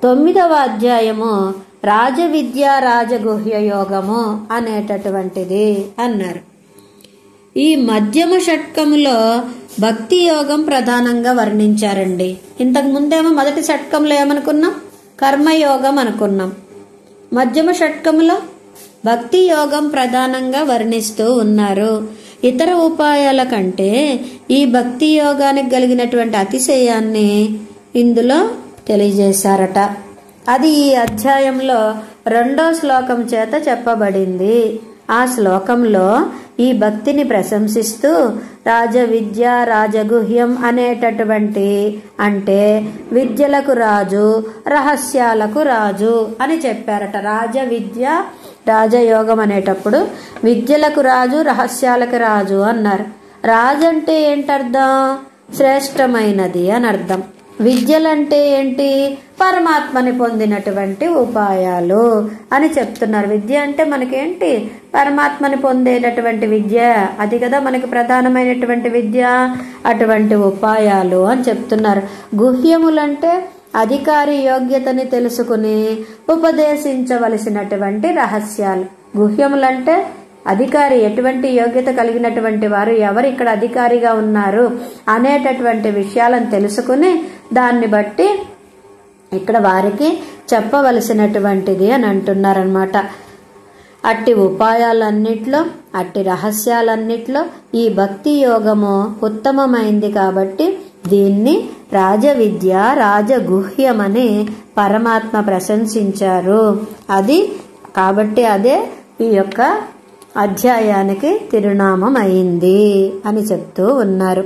9వ అధ్యాయము రాజవిద్య రాజగుహ్య యోగము అనేటటువంటిది అన్నారు. ఈ మధ్యమ షట్కములో భక్తి యోగం ప్రధానంగా వర్ణించారండి. ఇంతకు ముందేమో మొదటి షట్కంలో ఏమనుకున్నాం? కర్మయోగం అనుకున్నాం. మధ్యమ షట్కములో భక్తి యోగం ప్రధానంగా వర్ణిస్తూ ఉన్నారు. ఇతర ఉపాయాల కంటే ఈ భక్తి యోగానికి కలిగినటువంటి అతిశయాన్ని ఇందులో తెలియజేశారట. అది ఈ అధ్యాయంలో 2వ శ్లోకం చేత చెప్పబడింది. ఆ శ్లోకంలో ఈ భక్తిని ప్రశంసిస్తూ రాజవిద్య రాజగుహ్యం అనేటటువంటి అంటే విద్యలకు రాజు రహస్యాలకు రాజు అని చెప్పారట. రాజవిద్య రాజయోగం అనేటప్పుడు విద్యలకు రాజు రహస్యాలకు రాజు అన్నారు. రాజు అంటే ఏంటర్థం? శ్రేష్టమైనది అని అర్థం. విద్యలంటే ఏంటి? పరమాత్మని పొందినటువంటి ఉపాయాలు అని చెప్తున్నారు. విద్య అంటే మనకేంటి? పరమాత్మని పొందేటటువంటి విద్య, అది కదా మనకి ప్రధానమైనటువంటి విద్య. అటువంటి ఉపాయాలు అని చెప్తున్నారు. గుహ్యములంటే అధికారి యోగ్యతని తెలుసుకుని ఉపదేశించవలసినటువంటి రహస్యాలు. గుహ్యములంటే అధికారి ఎటువంటి యోగ్యత కలిగినటువంటి వారు, ఎవరు ఇక్కడ అధికారిగా ఉన్నారు అనేటటువంటి విషయాలను తెలుసుకుని దాన్ని బట్టి ఇక్కడ వారికి చెప్పవలసినటువంటిది అని అంటున్నారనమాట. అట్టి ఉపాయాలన్నిట్లో, అట్టి రహస్యాలన్నిట్లో ఈ భక్తి యోగము ఉత్తమమైంది కాబట్టి దీన్ని రాజవిద్య రాజగుహ్యమని పరమాత్మ ప్రశంసించారు. అది కాబట్టి అదే ఈ యొక్క అధ్యాయానికి తిరునామం అయింది అని చెప్తూ ఉన్నారు.